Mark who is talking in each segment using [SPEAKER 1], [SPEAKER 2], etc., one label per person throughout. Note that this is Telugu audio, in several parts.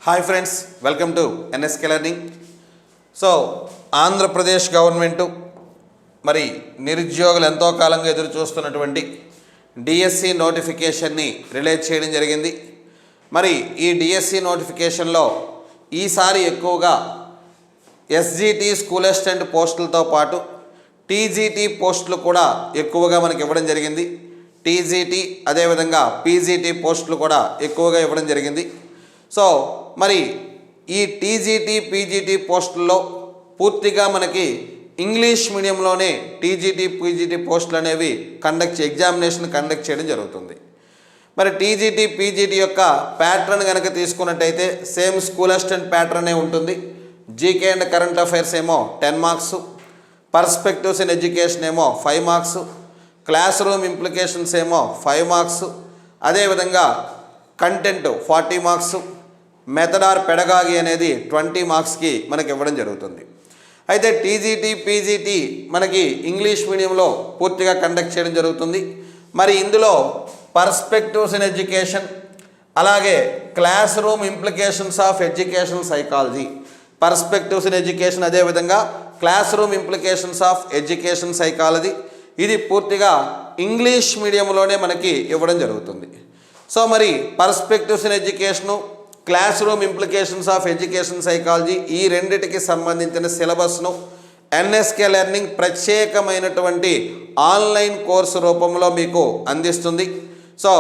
[SPEAKER 1] Hi friends, welcome to NSK learning. So Andhra Pradesh government మరి నిరుద్యోగులు ఎంతో కాలంగా ఎదురు చూస్తున్నటువంటి డిఎస్సి నోటిఫికేషన్ని రిలీజ్ చేయడం జరిగింది. మరి ఈ డిఎస్సి నోటిఫికేషన్లో ఈసారి ఎక్కువగా ఎస్జిటి స్కూల్ అసిస్టెంట్ పోస్టులతో పాటు టీజీటీ పోస్టులు కూడా ఎక్కువగా మనకి ఇవ్వడం జరిగింది. టీజీటీ అదేవిధంగా పీజీటీ పోస్టులు కూడా ఎక్కువగా ఇవ్వడం జరిగింది. సో మరి ఈ టీజీటీ పీజీటీ పోస్టుల్లో పూర్తిగా మనకి ఇంగ్లీష్ మీడియంలోనే టీజీటీ పీజీటీ పోస్టులు అనేవి ఎగ్జామినేషన్ కండక్ట్ చేయడం జరుగుతుంది. మరి టీజీటీ పీజీటీ యొక్క ప్యాటర్న్ కనుక తీసుకున్నట్టయితే సేమ్ స్కూల్ అసిస్టెంట్ ప్యాటర్నే ఉంటుంది. జీకే అండ్ కరెంట్ అఫైర్స్ ఏమో 10 మార్క్స్, పర్స్పెక్టివ్స్ ఇన్ ఎడ్యుకేషన్ ఏమో 5 మార్క్స్, క్లాస్ రూమ్ ఇంప్లికేషన్స్ ఏమో 5 మార్క్స్, అదేవిధంగా content 40 marks, method or pedagogy అనేది 20 మార్క్స్కి మనకి ఇవ్వడం జరుగుతుంది. అయితే టీజీటీ పీజీటీ మనకి ఇంగ్లీష్ మీడియంలో పూర్తిగా కండక్ట్ చేయడం జరుగుతుంది. మరి ఇందులో పర్స్పెక్టివ్స్ ఇన్ ఎడ్యుకేషన్, అలాగే classroom implications of educational psychology, perspectives in education, అదేవిధంగా classroom implications of education psychology, ఇది పూర్తిగా ఇంగ్లీష్ మీడియంలోనే మనకి ఇవ్వడం జరుగుతుంది. సో మరి perspectives in education, classroom implications of education psychology, ఈ రెండిటికి సంబంధించిన సిలబస్ను ఎన్ఎస్కే లెర్నింగ్ ప్రత్యేకమైనటువంటి ఆన్లైన్ కోర్సు రూపంలో మీకు అందిస్తుంది. సో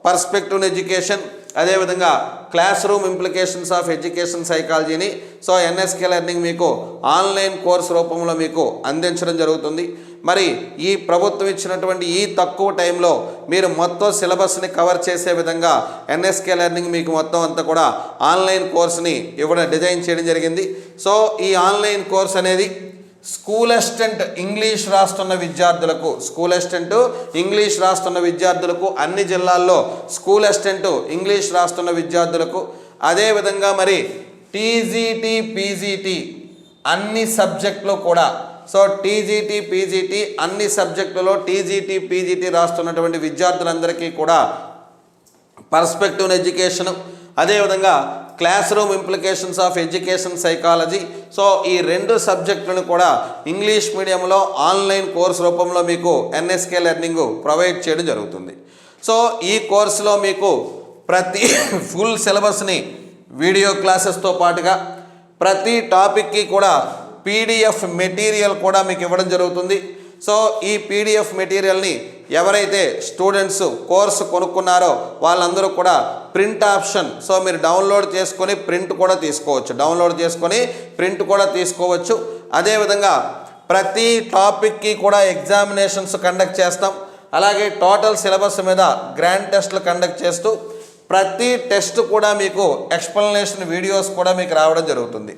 [SPEAKER 1] పర్స్పెక్టివ్ ఎడ్యుకేషన్, అదేవిధంగా classroom implications of education సైకాలజీని సో ఎన్ఎస్కే లెర్నింగ్ మీకు ఆన్లైన్ కోర్సు రూపంలో మీకు అందించడం జరుగుతుంది. మరి ఈ ప్రభుత్వం ఇచ్చినటువంటి ఈ తక్కువ టైంలో మీరు మొత్తం సిలబస్ని కవర్ చేసే విధంగా ఎన్ఎస్కే లెర్నింగ్ మీకు మొత్తం అంతా కూడా ఆన్లైన్ కోర్సుని డిజైన్ చేయడం జరిగింది. సో ఈ ఆన్లైన్ కోర్స్ అనేది స్కూల్ అసిస్టెంట్ ఇంగ్లీష్ రాస్తున్న విద్యార్థులకు, స్కూల్ అసిస్టెంట్ ఇంగ్లీష్ రాస్తున్న విద్యార్థులకు, అన్ని జిల్లాల్లో స్కూల్ అసిస్టెంట్ ఇంగ్లీష్ రాస్తున్న విద్యార్థులకు, అదేవిధంగా మరి టీజీటీ పీజీటీ అన్ని సబ్జెక్టులు కూడా, సో టీజీటీ పీజీటీ అన్ని సబ్జెక్టులలో టీజీటీ పీజీటీ రాస్తున్నటువంటి విద్యార్థులందరికీ కూడా పర్స్పెక్టివ్ ఎడ్యుకేషన్, అదేవిధంగా classroom implications of education psychology, so ఈ 2 సబ్జెక్టులను కూడా ఇంగ్లీష్ మీడియంలో ఆన్లైన్ కోర్స్ రూపంలో మీకు ఎన్ఎస్కే లెర్నింగ్ ప్రొవైడ్ చేయడం జరుగుతుంది. సో ఈ కోర్సులో మీకు ప్రతి ఫుల్ సిలబస్ని వీడియో క్లాసెస్తో పాటుగా ప్రతి టాపిక్కి కూడా పీడిఎఫ్ మెటీరియల్ కూడా మీకు ఇవ్వడం జరుగుతుంది. సో ఈ పీడిఎఫ్ మెటీరియల్ని ఎవరైతే స్టూడెంట్స్ కోర్సు కొనుక్కున్నారో వాళ్ళందరూ కూడా ప్రింట్ ఆప్షన్, సో మీరు డౌన్లోడ్ చేసుకొని ప్రింట్ కూడా తీసుకోవచ్చు. అదేవిధంగా ప్రతి టాపిక్కి కూడా ఎగ్జామినేషన్స్ కండక్ట్ చేస్తాం. అలాగే టోటల్ సిలబస్ మీద గ్రాండ్ టెస్ట్లు కండక్ట్ చేస్తూ ప్రతి టెస్ట్ కూడా మీకు ఎక్స్ప్లెనేషన్ వీడియోస్ కూడా మీకు రావడం జరుగుతుంది.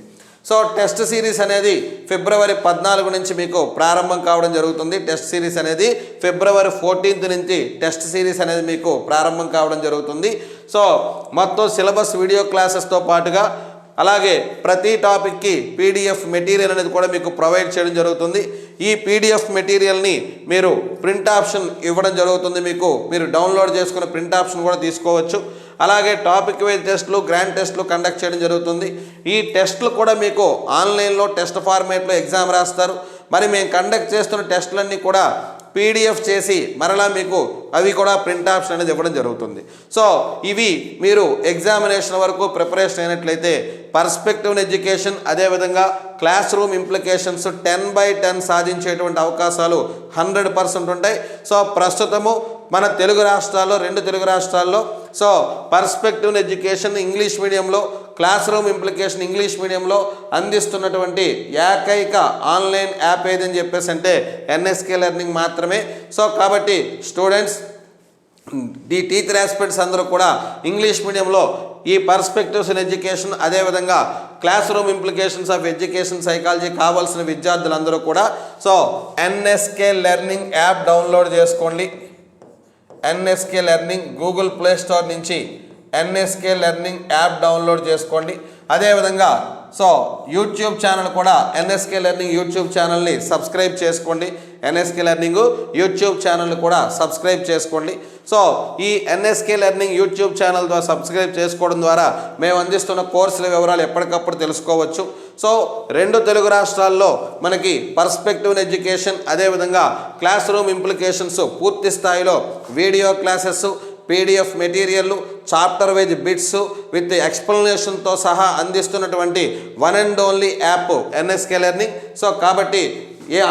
[SPEAKER 1] సో టెస్ట్ సిరీస్ అనేది ఫిబ్రవరి 14 నుంచి మీకు ప్రారంభం కావడం జరుగుతుంది. టెస్ట్ సిరీస్ అనేది ఫిబ్రవరి 14 నుంచి టెస్ట్ సిరీస్ అనేది మీకు ప్రారంభం కావడం జరుగుతుంది. సో మొత్తం సిలబస్ వీడియో క్లాసెస్తో పాటుగా అలాగే ప్రతి టాపిక్కి పీడిఎఫ్ మెటీరియల్ అనేది కూడా మీకు ప్రొవైడ్ చేయడం జరుగుతుంది. ఈ పీడిఎఫ్ మెటీరియల్ని మీరు ప్రింట్ ఆప్షన్ ఇవ్వడం జరుగుతుంది. మీరు డౌన్లోడ్ చేసుకున్న ప్రింట్ ఆప్షన్ కూడా తీసుకోవచ్చు. అలాగే టాపిక్ వైజ్ టెస్టులు, గ్రాండ్ టెస్టులు కండక్ట్ చేయడం జరుగుతుంది. ఈ టెస్టులు కూడా మీకు ఆన్లైన్లో టెస్ట్ ఫార్మేట్లో ఎగ్జామ్ రాస్తారు. మరి మేము కండక్ట్ చేస్తున్న టెస్టులన్నీ కూడా పీడిఎఫ్ చేసి మరలా మీకు అవి కూడా ప్రింట్ ఆప్షన్ అనేది ఇవ్వడం జరుగుతుంది. సో ఇవి మీరు ఎగ్జామినేషన్ వరకు ప్రిపరేషన్ అయినట్లయితే పర్స్పెక్టివ్ ఎడ్యుకేషన్, అదేవిధంగా క్లాస్ రూమ్ ఇంప్లికేషన్స్ 10/10 సాధించేటువంటి అవకాశాలు 100% ఉంటాయి. సో ప్రస్తుతము మన 2 తెలుగు రాష్ట్రాల్లో సో పర్స్పెక్టివ్ ఎడ్యుకేషన్ ఇంగ్లీష్ మీడియంలో, క్లాస్ రూమ్ ఇంప్లికేషన్ ఇంగ్లీష్ మీడియంలో అందిస్తున్నటువంటి ఏకైక ఆన్లైన్ యాప్ ఏదని చెప్పేసి అంటే ఎన్ఎస్కే లెర్నింగ్ మాత్రమే. సో కాబట్టి స్టూడెంట్స్, టీచర్ ఆస్పిరెంట్స్ అందరూ కూడా ఇంగ్లీష్ మీడియంలో ఈ పర్స్పెక్టివ్స్ ఇన్ ఎడ్యుకేషన్, అదేవిధంగా classroom implications of education psychology కావాల్సిన విద్యార్థులందరూ కూడా so NSK learning app download చేసుకోండి. NSK learning Google play store నుంచి ఎన్ఎస్కే లెర్నింగ్ యాప్ డౌన్లోడ్ చేసుకోండి. అదేవిధంగా సో యూట్యూబ్ ఛానల్ కూడా ఎన్ఎస్కే లెర్నింగ్ యూట్యూబ్ ఛానల్ని సబ్స్క్రైబ్ చేసుకోండి. ఎన్ఎస్కే లెర్నింగ్ యూట్యూబ్ ఛానల్ కూడా సబ్స్క్రైబ్ చేసుకోండి. సో ఈ ఎన్ఎస్కే లెర్నింగ్ యూట్యూబ్ ఛానల్ ద్వారా సబ్స్క్రైబ్ చేసుకోవడం ద్వారా మేము అందిస్తున్న కోర్సుల వివరాలు ఎప్పటికప్పుడు తెలుసుకోవచ్చు. సో 2 తెలుగు రాష్ట్రాల్లో మనకి పర్స్పెక్టివ్ ఎడ్యుకేషన్, అదేవిధంగా క్లాస్ రూమ్ ఇంప్లికేషన్స్ పూర్తి స్థాయిలో video classes, PDF material, chapter wise bits with ఎక్స్ప్లెనేషన్తో సహా అందిస్తున్నటువంటి one and only app NSK learning. So కాబట్టి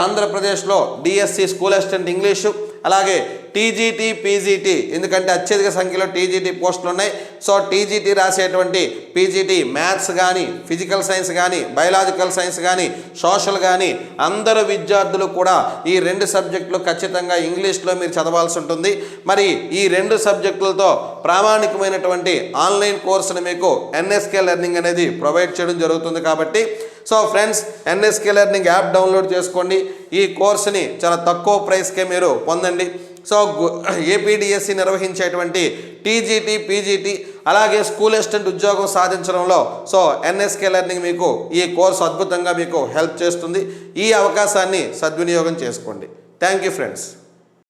[SPEAKER 1] ఆంధ్రప్రదేశ్లో డిఎస్సి స్కూల్ అసిస్టెంట్ ఇంగ్లీషు, అలాగే టీజీటీ, పీజీటీ, ఎందుకంటే అత్యధిక సంఖ్యలో టీజీటీ పోస్టులు ఉన్నాయి. సో టీజీటీ రాసేటువంటి పీజీటీ మ్యాథ్స్ కానీ, ఫిజికల్ సైన్స్ కానీ, బయలాజికల్ సైన్స్ కానీ, సోషల్ కానీ అందరు విద్యార్థులు కూడా ఈ 2 సబ్జెక్టులు ఖచ్చితంగా ఇంగ్లీష్లో మీరు చదవాల్సి ఉంటుంది. మరి ఈ 2 సబ్జెక్టులతో ప్రామాణికమైనటువంటి ఆన్లైన్ కోర్సును మీకు ఎన్ఎస్కే లెర్నింగ్ అనేది ప్రొవైడ్ చేయడం జరుగుతుంది. కాబట్టి so friends, NSK learning app download చేసుకోండి. ఈ కోర్సుని చాలా తక్కువ ప్రైస్కే మీరు పొందండి. సో ఏపీడిఎస్సి నిర్వహించేటువంటి టీజీటీ, పీజీటీ, అలాగే స్కూల్ అసిస్టెంట్ ఉద్యోగం సాధించడంలో సో ఎన్ఎస్కే లెర్నింగ్ మీకు ఈ కోర్సు అద్భుతంగా మీకు హెల్ప్ చేస్తుంది. ఈ అవకాశాన్ని సద్వినియోగం చేసుకోండి. Thank you friends.